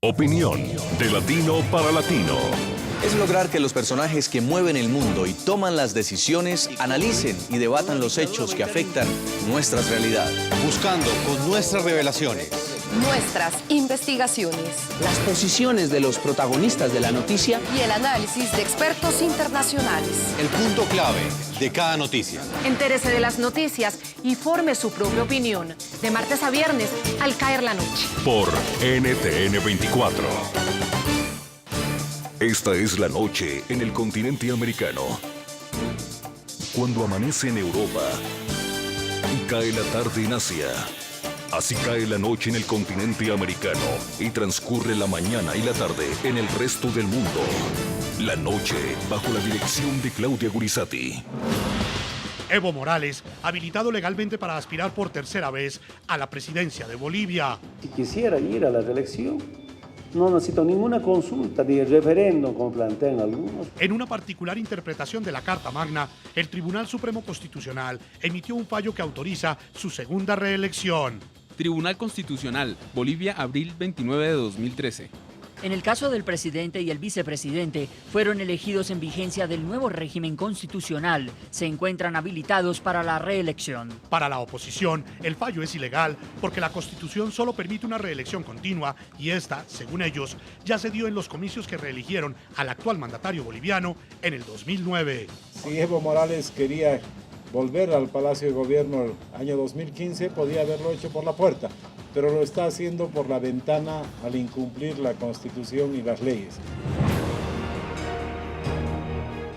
Opinión de latino para latino. Es lograr que los personajes que mueven el mundo y toman las decisiones analicen y debatan los hechos que afectan nuestras realidades. Buscando con nuestras revelaciones, nuestras investigaciones, las posiciones de los protagonistas de la noticia y el análisis de expertos internacionales. el punto clave de cada noticia. Entérese de las noticias y forme su propia opinión. De martes a viernes, al caer la noche. Por NTN 24. Esta es la noche en el continente americano. Cuando amanece en Europa y cae la tarde en Asia. Así cae la noche en el continente americano y transcurre la mañana y la tarde en el resto del mundo. La noche bajo la dirección de Claudia Gurizati. Evo Morales, habilitado legalmente para aspirar por tercera vez a la presidencia de Bolivia. Si quisiera ir a la reelección, no necesito ninguna consulta ni referéndum como plantean algunos. En una particular interpretación de la Carta Magna, el Tribunal Supremo Constitucional emitió un fallo que autoriza su segunda reelección. Tribunal Constitucional, Bolivia, abril 29 de 2013. En el caso del presidente y el vicepresidente, fueron elegidos en vigencia del nuevo régimen constitucional. Se encuentran habilitados para la reelección. Para la oposición, el fallo es ilegal porque la Constitución solo permite una reelección continua y esta, según ellos, ya se dio en los comicios que reeligieron al actual mandatario boliviano en el 2009. Si Evo Morales quería volver al Palacio de Gobierno el año 2015, podía haberlo hecho por la puerta, pero lo está haciendo por la ventana al incumplir la Constitución y las leyes.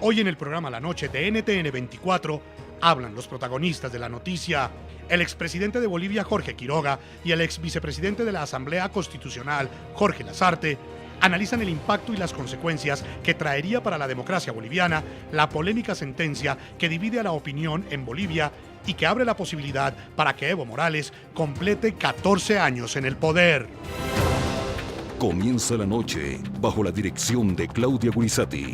Hoy en el programa La Noche de NTN 24 hablan los protagonistas de la noticia. El expresidente de Bolivia, Jorge Quiroga, y el exvicepresidente de la Asamblea Constitucional, Jorge Lasarte, analizan el impacto y las consecuencias que traería para la democracia boliviana la polémica sentencia que divide a la opinión en Bolivia y que abre la posibilidad para que Evo Morales complete 14 años en el poder. Comienza la noche bajo la dirección de Claudia Gurizati.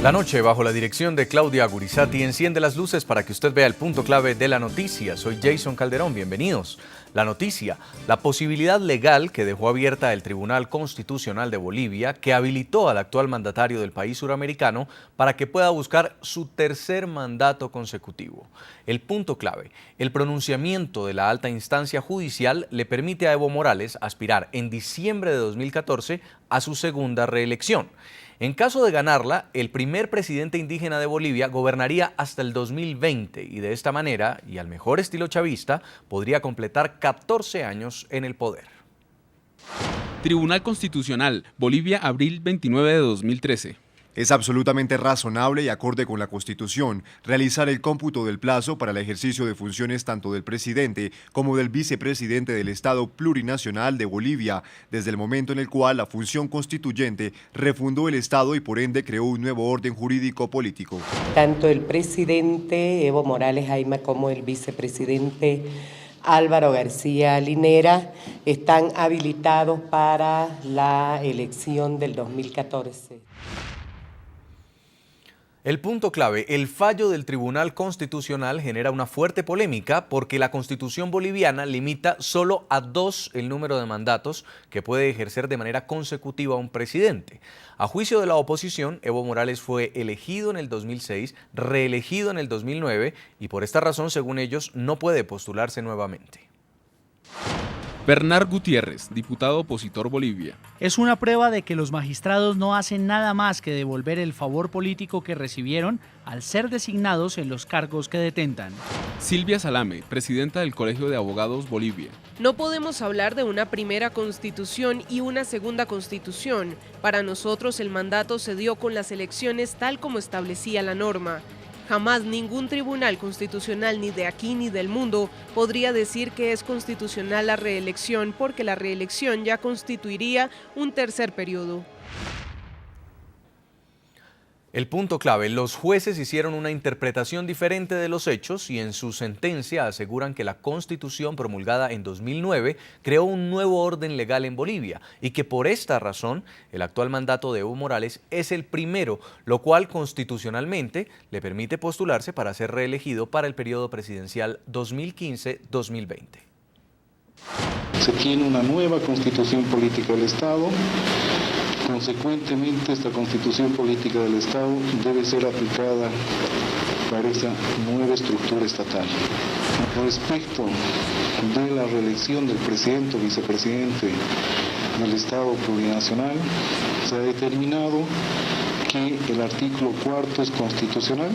La noche bajo la dirección de Claudia Gurizati enciende las luces para que usted vea el punto clave de la noticia. Soy Jason Calderón, bienvenidos. La noticia, la posibilidad legal que dejó abierta el Tribunal Constitucional de Bolivia, que habilitó al actual mandatario del país suramericano para que pueda buscar su tercer mandato consecutivo. El punto clave, el pronunciamiento de la alta instancia judicial le permite a Evo Morales aspirar en diciembre de 2014 a su segunda reelección. En caso de ganarla, el primer presidente indígena de Bolivia gobernaría hasta el 2020 y de esta manera, y al mejor estilo chavista, podría completar 14 años en el poder. Tribunal Constitucional, Bolivia, abril 29 de 2013. Es absolutamente razonable y acorde con la Constitución realizar el cómputo del plazo para el ejercicio de funciones tanto del presidente como del vicepresidente del Estado Plurinacional de Bolivia, desde el momento en el cual la función constituyente refundó el Estado y por ende creó un nuevo orden jurídico político. Tanto el presidente Evo Morales Ayma como el vicepresidente Álvaro García Linera están habilitados para la elección del 2014. El punto clave, el fallo del Tribunal Constitucional genera una fuerte polémica porque la Constitución boliviana limita solo a 2 el número de mandatos que puede ejercer de manera consecutiva un presidente. A juicio de la oposición, Evo Morales fue elegido en el 2006, reelegido en el 2009 y por esta razón, según ellos, no puede postularse nuevamente. Bernard Gutiérrez, diputado opositor Bolivia. Es una prueba de que los magistrados no hacen nada más que devolver el favor político que recibieron al ser designados en los cargos que detentan. Silvia Salame, presidenta del Colegio de Abogados Bolivia. No podemos hablar de una primera constitución y una segunda constitución. Para nosotros el mandato se dio con las elecciones tal como establecía la norma. Jamás ningún tribunal constitucional ni de aquí ni del mundo podría decir que es constitucional la reelección porque la reelección ya constituiría un tercer periodo. El punto clave, los jueces hicieron una interpretación diferente de los hechos y en su sentencia aseguran que la Constitución promulgada en 2009 creó un nuevo orden legal en Bolivia y que por esta razón el actual mandato de Evo Morales es el primero, lo cual constitucionalmente le permite postularse para ser reelegido para el periodo presidencial 2015-2020. Se tiene una nueva constitución política del Estado. Consecuentemente, esta constitución política del Estado debe ser aplicada para esa nueva estructura estatal. Respecto de la reelección del presidente o vicepresidente del Estado plurinacional, se ha determinado que el artículo 4 es constitucional.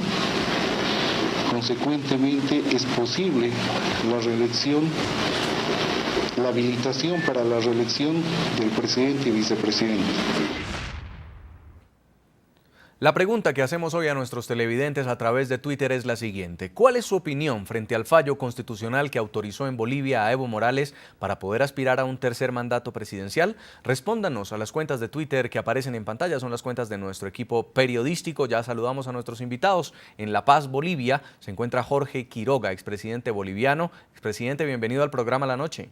Consecuentemente, es posible la reelección, la habilitación para la reelección del presidente y vicepresidente. La pregunta que hacemos hoy a nuestros televidentes a través de Twitter es la siguiente. ¿Cuál es su opinión frente al fallo constitucional que autorizó en Bolivia a Evo Morales para poder aspirar a un tercer mandato presidencial? Respóndanos a las cuentas de Twitter que aparecen en pantalla, son las cuentas de nuestro equipo periodístico. Ya saludamos a nuestros invitados. En La Paz, Bolivia, se encuentra Jorge Quiroga, expresidente boliviano. Expresidente, bienvenido al programa La Noche.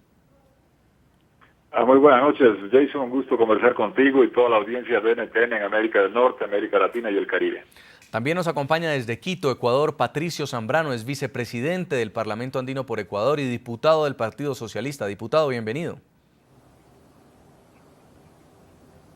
Muy buenas noches, Jason, un gusto conversar contigo y toda la audiencia de NTN en América del Norte, América Latina y el Caribe. También nos acompaña desde Quito, Ecuador, Patricio Zambrano, es vicepresidente del Parlamento Andino por Ecuador y diputado del Partido Socialista. Diputado, bienvenido.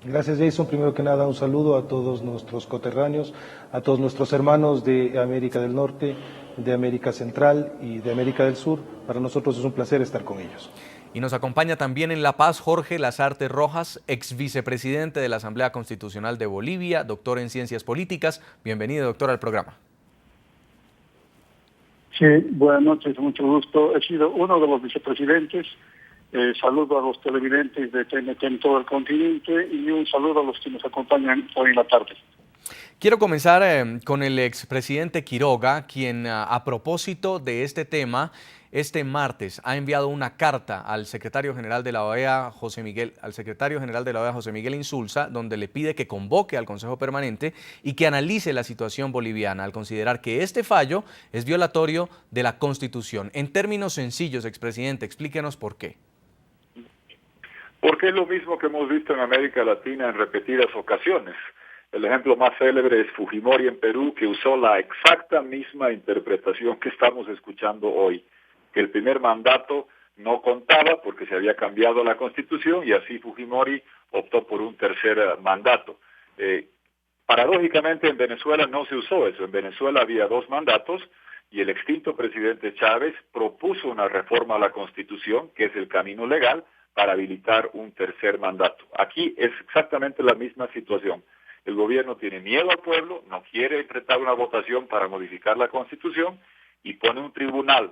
Gracias, Jason. Primero que nada, un saludo a todos nuestros coterráneos, a todos nuestros hermanos de América del Norte, de América Central y de América del Sur. Para nosotros es un placer estar con ellos. Y nos acompaña también en La Paz Jorge Lasarte Rojas, ex vicepresidente de la Asamblea Constitucional de Bolivia, doctor en Ciencias Políticas. Bienvenido, doctor, al programa. Sí, buenas noches, mucho gusto. He sido uno de los vicepresidentes. Saludo a los televidentes de TNT en todo el continente y un saludo a los que nos acompañan hoy en la tarde. Quiero comenzar con el expresidente Quiroga, quien a propósito de este tema, este martes ha enviado una carta al secretario general de la OEA, José Miguel Insulza, donde le pide que convoque al Consejo Permanente y que analice la situación boliviana, al considerar que este fallo es violatorio de la Constitución. En términos sencillos, expresidente, explíquenos por qué. Porque es lo mismo que hemos visto en América Latina en repetidas ocasiones. El ejemplo más célebre es Fujimori en Perú, que usó la exacta misma interpretación que estamos escuchando hoy, que el primer mandato no contaba porque se había cambiado la Constitución y así Fujimori optó por un tercer mandato. Paradójicamente en Venezuela no se usó eso. En Venezuela había 2 mandatos y el extinto presidente Chávez propuso una reforma a la Constitución, que es el camino legal, para habilitar un tercer mandato. Aquí es exactamente la misma situación. El gobierno tiene miedo al pueblo, no quiere enfrentar una votación para modificar la Constitución y pone un tribunal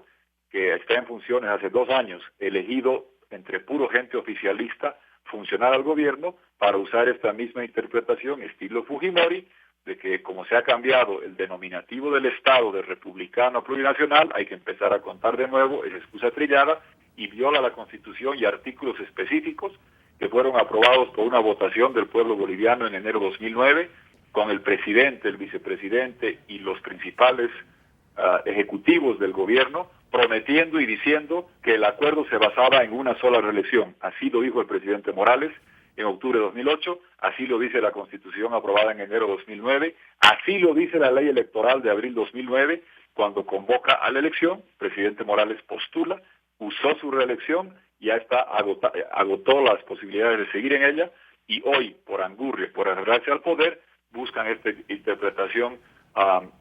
que está en funciones hace 2 años, elegido entre puro gente oficialista, funcionar al gobierno para usar esta misma interpretación estilo Fujimori, de que como se ha cambiado el denominativo del Estado de republicano a plurinacional, hay que empezar a contar de nuevo, es excusa trillada y viola la Constitución y artículos específicos que fueron aprobados por una votación del pueblo boliviano en enero de 2009, con el presidente, el vicepresidente y los principales ejecutivos del gobierno prometiendo y diciendo que el acuerdo se basaba en una sola reelección. Así lo dijo el presidente Morales en octubre de 2008, así lo dice la Constitución aprobada en enero de 2009, así lo dice la ley electoral de abril de 2009, cuando convoca a la elección, el presidente Morales postula, usó su reelección, ya está agotó las posibilidades de seguir en ella, y hoy, por angurria, por aferrarse al poder, buscan esta interpretación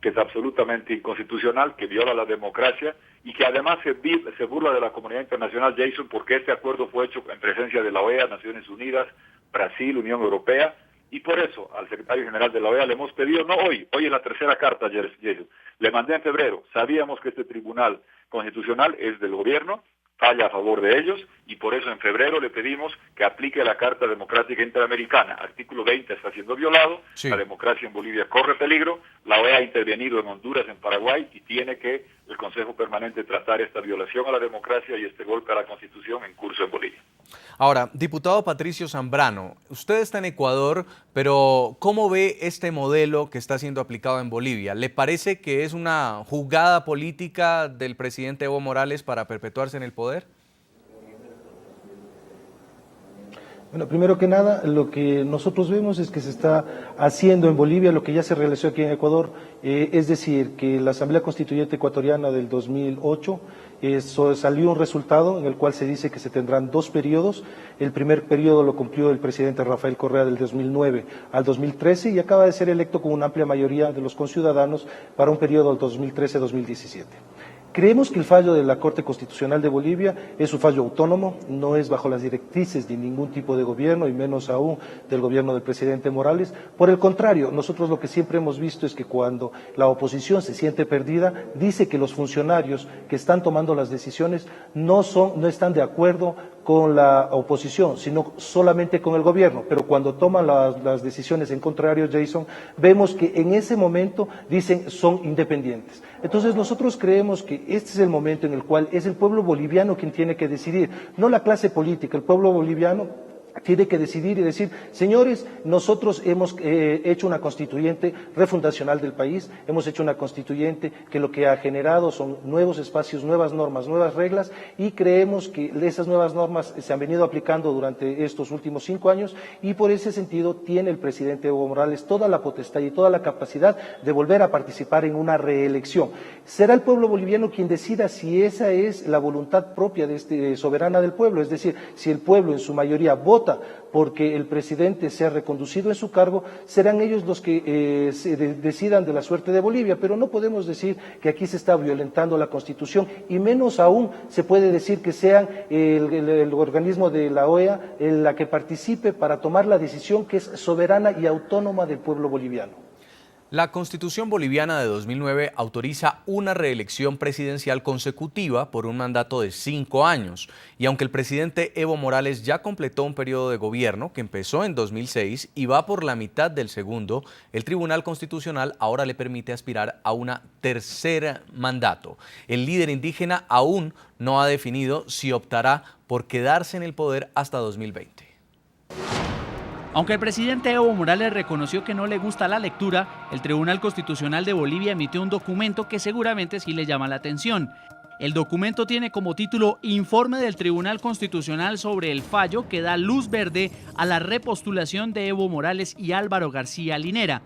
que es absolutamente inconstitucional, que viola la democracia y que además se burla de la comunidad internacional, Jason, porque este acuerdo fue hecho en presencia de la OEA, Naciones Unidas, Brasil, Unión Europea, y por eso al secretario general de la OEA le hemos pedido, no hoy es la tercera carta, Jason, le mandé en febrero, sabíamos que este tribunal constitucional es del gobierno, falla a favor de ellos, y por eso en febrero le pedimos que aplique la Carta Democrática Interamericana. Artículo 20 está siendo violado, sí. La democracia en Bolivia corre peligro, la OEA ha intervenido en Honduras, en Paraguay, y tiene que el Consejo Permanente tratar esta violación a la democracia y este golpe a la Constitución en curso en Bolivia. Ahora, diputado Patricio Zambrano, usted está en Ecuador, pero ¿cómo ve este modelo que está siendo aplicado en Bolivia? ¿Le parece que es una jugada política del presidente Evo Morales para perpetuarse en el poder? Bueno, primero que nada, lo que nosotros vemos es que se está haciendo en Bolivia lo que ya se realizó aquí en Ecuador, es decir, que la Asamblea Constituyente Ecuatoriana del 2008 salió un resultado en el cual se dice que se tendrán 2 periodos. El primer periodo lo cumplió el presidente Rafael Correa del 2009 al 2013 y acaba de ser electo con una amplia mayoría de los conciudadanos para un periodo del 2013-2017. Creemos que el fallo de la Corte Constitucional de Bolivia es un fallo autónomo, no es bajo las directrices de ningún tipo de gobierno y menos aún del gobierno del presidente Morales. Por el contrario, nosotros lo que siempre hemos visto es que cuando la oposición se siente perdida, dice que los funcionarios que están tomando las decisiones no están de acuerdo con la oposición, sino solamente con el gobierno. Pero cuando toman las decisiones en contrario, Jason, vemos que en ese momento dicen son independientes. Entonces nosotros creemos que este es el momento en el cual es el pueblo boliviano quien tiene que decidir, no la clase política. El pueblo boliviano tiene que decidir y decir, señores, nosotros hemos hecho una constituyente refundacional del país, hemos hecho una constituyente que lo que ha generado son nuevos espacios, nuevas normas, nuevas reglas, y creemos que esas nuevas normas se han venido aplicando durante estos últimos 5 años, y por ese sentido tiene el presidente Evo Morales toda la potestad y toda la capacidad de volver a participar en una reelección. Será el pueblo boliviano quien decida si esa es la voluntad propia soberana del pueblo, es decir, si el pueblo en su mayoría vota porque el presidente sea reconducido en su cargo, serán ellos los que decidan de la suerte de Bolivia, pero no podemos decir que aquí se está violentando la Constitución y menos aún se puede decir que sean el organismo de la OEA la que participe para tomar la decisión que es soberana y autónoma del pueblo boliviano. La Constitución boliviana de 2009 autoriza una reelección presidencial consecutiva por un mandato de 5 años. Y aunque el presidente Evo Morales ya completó un periodo de gobierno que empezó en 2006 y va por la mitad del segundo, el Tribunal Constitucional ahora le permite aspirar a un tercer mandato. El líder indígena aún no ha definido si optará por quedarse en el poder hasta 2020. Aunque el presidente Evo Morales reconoció que no le gusta la lectura, el Tribunal Constitucional de Bolivia emitió un documento que seguramente sí le llama la atención. El documento tiene como título Informe del Tribunal Constitucional sobre el fallo que da luz verde a la repostulación de Evo Morales y Álvaro García Linera.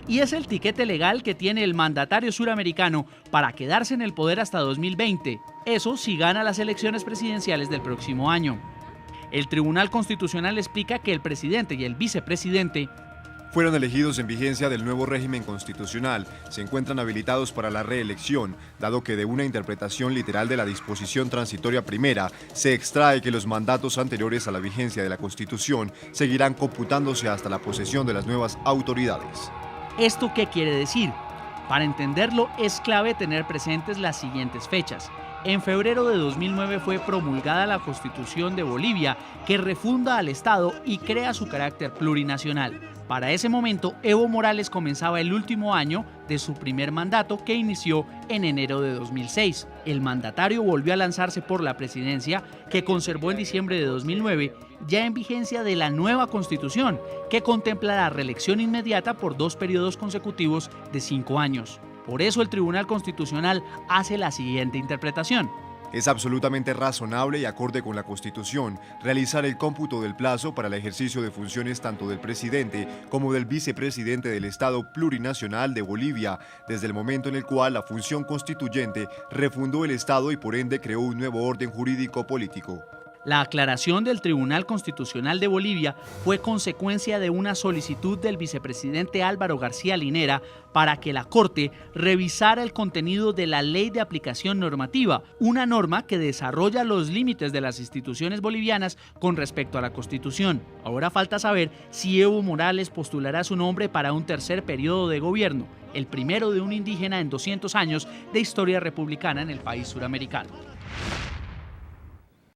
Y es el tiquete legal que tiene el mandatario suramericano para quedarse en el poder hasta 2020. Eso si gana las elecciones presidenciales del próximo año. El Tribunal Constitucional explica que el presidente y el vicepresidente fueron elegidos en vigencia del nuevo régimen constitucional, se encuentran habilitados para la reelección, dado que de una interpretación literal de la disposición transitoria primera se extrae que los mandatos anteriores a la vigencia de la Constitución seguirán computándose hasta la posesión de las nuevas autoridades. ¿Esto qué quiere decir? Para entenderlo es clave tener presentes las siguientes fechas. En febrero de 2009 fue promulgada la Constitución de Bolivia, que refunda al Estado y crea su carácter plurinacional. Para ese momento, Evo Morales comenzaba el último año de su primer mandato, que inició en enero de 2006. El mandatario volvió a lanzarse por la presidencia, que conservó en diciembre de 2009, ya en vigencia de la nueva Constitución, que contempla la reelección inmediata por 2 periodos consecutivos de 5 años. Por eso el Tribunal Constitucional hace la siguiente interpretación. Es absolutamente razonable y acorde con la Constitución realizar el cómputo del plazo para el ejercicio de funciones tanto del presidente como del vicepresidente del Estado Plurinacional de Bolivia, desde el momento en el cual la función constituyente refundó el Estado y por ende creó un nuevo orden jurídico político. La aclaración del Tribunal Constitucional de Bolivia fue consecuencia de una solicitud del vicepresidente Álvaro García Linera para que la Corte revisara el contenido de la Ley de Aplicación Normativa, una norma que desarrolla los límites de las instituciones bolivianas con respecto a la Constitución. Ahora falta saber si Evo Morales postulará su nombre para un tercer periodo de gobierno, el primero de un indígena en 200 años de historia republicana en el país suramericano.